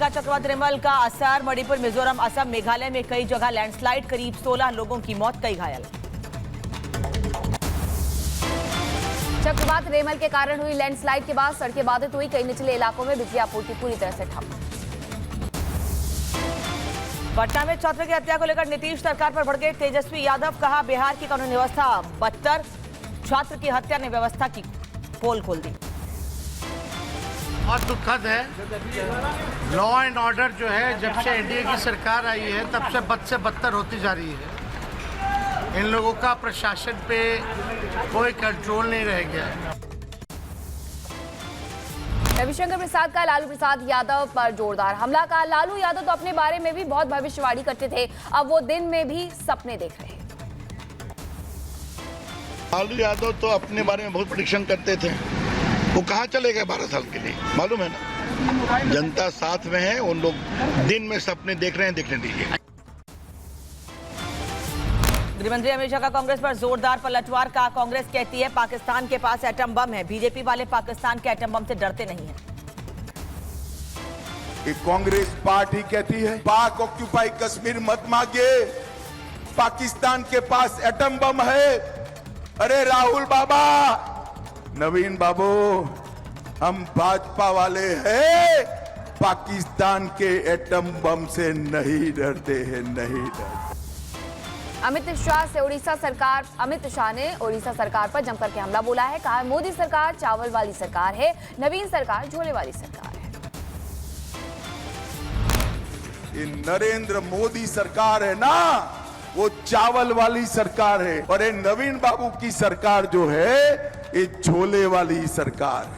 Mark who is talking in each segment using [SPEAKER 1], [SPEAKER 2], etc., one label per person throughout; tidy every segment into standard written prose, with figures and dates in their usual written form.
[SPEAKER 1] बढ़ेगा चक्रवात रेमल का असर। मणिपुर, मिजोरम, असम, मेघालय में कई जगह लैंडस्लाइड, करीब 16 लोगों की मौत, कई घायल।
[SPEAKER 2] चक्रवात रेमल के कारण हुई लैंडस्लाइड के बाद सड़कें बाधित हुई, कई निचले इलाकों में बिजली आपूर्ति पूरी तरह से ठप।
[SPEAKER 1] पटना में छात्र की हत्या को लेकर नीतीश सरकार पर भड़के तेजस्वी यादव, कहा बिहार की कानून व्यवस्था बदतर, छात्र की हत्या ने व्यवस्था की पोल खोल दी।
[SPEAKER 3] बहुत दुखद है, लॉ एंड ऑर्डर जो है जब से एनडीए की सरकार आई है तब से बद से बदतर होती जा रही है। इन लोगों का प्रशासन पे कोई कंट्रोल नहीं रह गया है।
[SPEAKER 2] रविशंकर प्रसाद का लालू प्रसाद यादव पर जोरदार हमला। का लालू यादव तो अपने बारे में भी बहुत भविष्यवाणी करते थे, अब वो दिन में भी सपने देख रहे हैं।
[SPEAKER 4] लालू यादव तो अपने बारे में बहुत प्रेडिक्शन करते थे, वो कहाँ चले गए 12 साल के लिए, मालूम है ना। जनता साथ में है, उन लोग दिन में सपने देख रहे हैं, देखने दीजिए।
[SPEAKER 1] गृहमंत्री अमित शाह का कांग्रेस पर जोरदार पलटवार। का कांग्रेस कहती है पाकिस्तान के पास एटम बम है, बीजेपी वाले पाकिस्तान के एटम बम से डरते नहीं हैं।
[SPEAKER 5] कांग्रेस पार्टी कहती है पाक ऑक्यूपाई कश्मीर मत मांगे, पाकिस्तान के पास एटम बम है। अरे राहुल बाबा, नवीन बाबू, हम भाजपा वाले हैं, पाकिस्तान के एटम बम से नहीं डरते हैं, नहीं डरते।
[SPEAKER 2] अमित शाह ने उड़ीसा सरकार पर जमकर के हमला बोला है। कहा मोदी सरकार चावल वाली सरकार है, नवीन सरकार झोले वाली सरकार है।
[SPEAKER 5] ये नरेंद्र मोदी सरकार है ना, वो चावल वाली सरकार है, और ये नवीन बाबू की सरकार जो है ये झोले वाली सरकार है।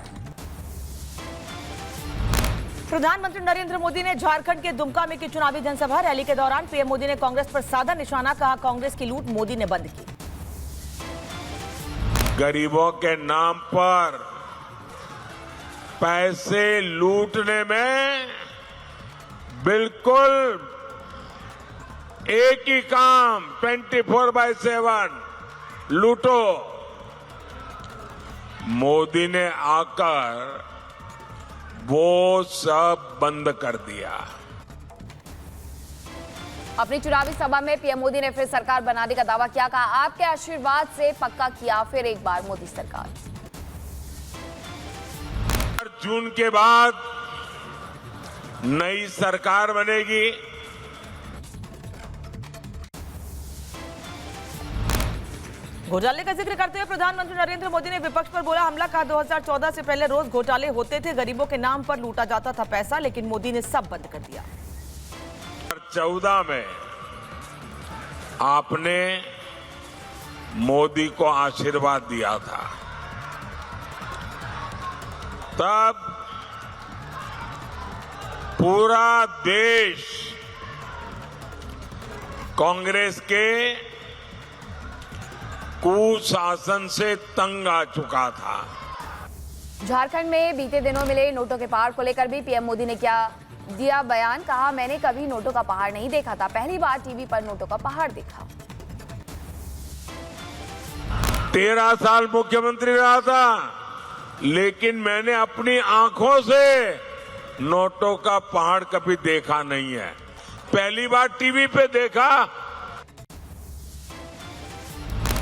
[SPEAKER 1] प्रधानमंत्री नरेंद्र मोदी ने झारखंड के दुमका में की चुनावी जनसभा। रैली के दौरान पीएम मोदी ने कांग्रेस पर साधा निशाना, कहा कांग्रेस की लूट मोदी ने बंद की।
[SPEAKER 6] गरीबों के नाम पर पैसे लूटने में बिल्कुल एक ही काम, 24/7 लूटो। मोदी ने आकर वो सब बंद कर दिया।
[SPEAKER 2] अपनी चुनावी सभा में पीएम मोदी ने फिर सरकार बनाने का दावा किया। कहा आपके आशीर्वाद से पक्का किया फिर एक बार मोदी सरकार।
[SPEAKER 6] जून के बाद नई सरकार बनेगी।
[SPEAKER 1] घोटाले का जिक्र करते हुए प्रधानमंत्री नरेंद्र मोदी ने विपक्ष पर बोला हमला। कहा 2014 से पहले रोज घोटाले होते थे, गरीबों के नाम पर लूटा जाता था पैसा, लेकिन मोदी ने सब बंद कर दिया।
[SPEAKER 6] 2014 में आपने मोदी को आशीर्वाद दिया था, तब पूरा देश कांग्रेस के कुशासन से तंग आ चुका था।
[SPEAKER 2] झारखंड में बीते दिनों मिले नोटों के पहाड़ को लेकर भी पीएम मोदी ने दिया बयान। कहा मैंने कभी नोटों का पहाड़ नहीं देखा था, पहली बार टीवी पर नोटों का पहाड़ देखा।
[SPEAKER 6] 13 साल मुख्यमंत्री रहा था, लेकिन मैंने अपनी आंखों से नोटों का पहाड़ कभी देखा नहीं है, पहली बार टीवी पे देखा।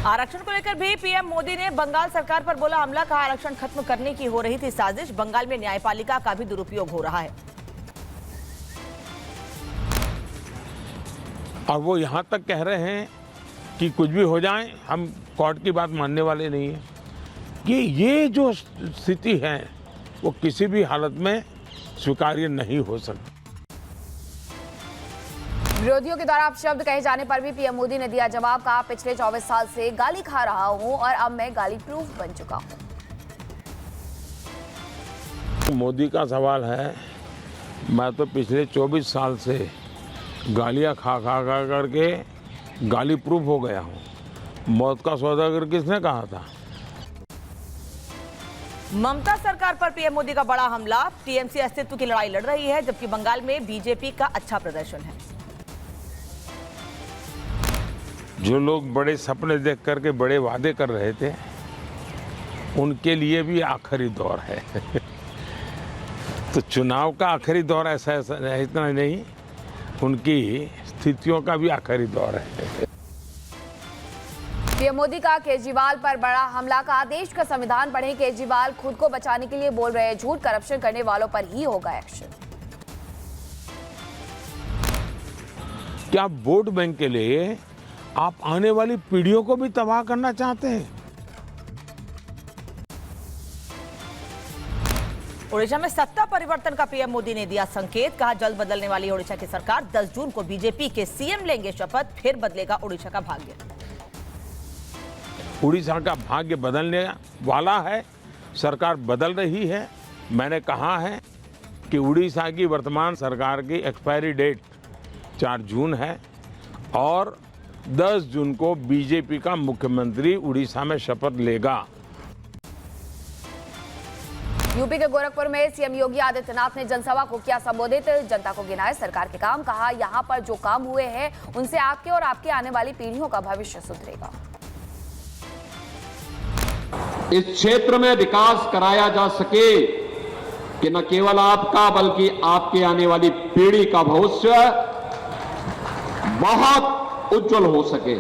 [SPEAKER 1] आरक्षण को लेकर भी पीएम मोदी ने बंगाल सरकार पर बोला हमला। कहा आरक्षण खत्म करने की हो रही थी साजिश, बंगाल में न्यायपालिका का भी दुरुपयोग हो रहा है।
[SPEAKER 7] और वो यहाँ तक कह रहे हैं कि कुछ भी हो जाए हम कोर्ट की बात मानने वाले नहीं है। कि ये जो स्थिति है वो किसी भी हालत में स्वीकार्य नहीं हो सकती।
[SPEAKER 2] विरोधियों के द्वारा अपशब्द कहे जाने पर भी पीएम मोदी ने दिया जवाब। कहा पिछले 24 साल से गाली खा रहा हूं और अब मैं गाली प्रूफ बन चुका हूं।
[SPEAKER 7] मोदी का सवाल है, मैं तो पिछले 24 साल से गालियां खा करके गाली प्रूफ हो गया हूं। मौत का सौदागर किसने कहा था?
[SPEAKER 1] ममता सरकार पर पीएम मोदी का बड़ा हमला। टीएमसी अस्तित्व की लड़ाई लड़ रही है, जबकि बंगाल में बीजेपी का अच्छा प्रदर्शन है।
[SPEAKER 7] जो लोग बड़े सपने देख करके बड़े वादे कर रहे थे, उनके लिए भी आखिरी दौर है। तो चुनाव का आखिरी दौर ऐसा इतना नहीं, उनकी स्थितियों का भी आखिरी दौर है।
[SPEAKER 2] पीएम मोदी का केजरीवाल पर बड़ा हमला, का देश का संविधान पढ़े, केजरीवाल खुद को बचाने के लिए बोल रहे झूठ, करप्शन करने वालों पर ही होगा एक्शन।
[SPEAKER 7] क्या वोट बैंक के लिए आप आने वाली पीढ़ियों को भी तबाह करना चाहते हैं?
[SPEAKER 1] ओडिशा में सत्ता परिवर्तन का पीएम मोदी ने दिया संकेत, कहा जल्द बदलने वाली ओडिशा की सरकार, 10 जून को बीजेपी के सीएम लेंगे शपथ, फिर बदलेगा ओडिशा का भाग्य।
[SPEAKER 7] उड़ीसा का भाग्य बदलने वाला है, सरकार बदल रही है। मैंने कहा है कि उड़ीसा की वर्तमान सरकार की एक्सपायरी डेट 4 जून है और 10 जून को बीजेपी का मुख्यमंत्री उड़ीसा में शपथ लेगा।
[SPEAKER 2] यूपी के गोरखपुर में सीएम योगी आदित्यनाथ ने जनसभा को किया संबोधित, जनता को गिनाए सरकार के काम, कहा यहां पर जो काम हुए हैं उनसे आपके और आपकी आने वाली पीढ़ियों का भविष्य सुधरेगा।
[SPEAKER 8] इस क्षेत्र में विकास कराया जा सके कि न केवल आपका बल्कि आपके आने वाली पीढ़ी का भविष्य बहुत उज्जवल हो सके।